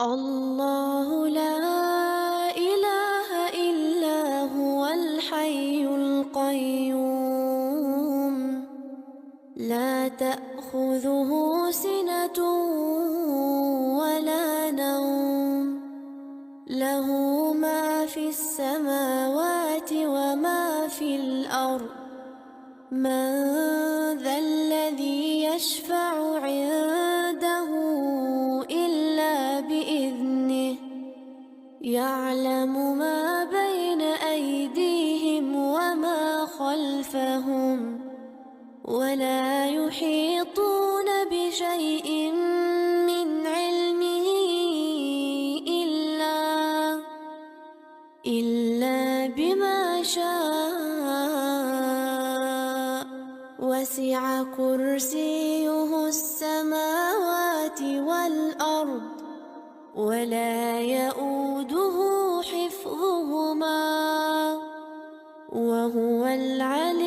الله لا إله إلا هو الحي القيوم لا تأخذه سنة ولا نوم له ما في السماوات وما في الأرض من ذا الذي يشفع عنده إلا بإذنه يعلم ما بين أيديهم وما خلفهم ولا يحيطون بشيء من علمه إلا بما شاء وسع كرسيه السماوات والأرض ولا يؤوده حفظهما وهو العلي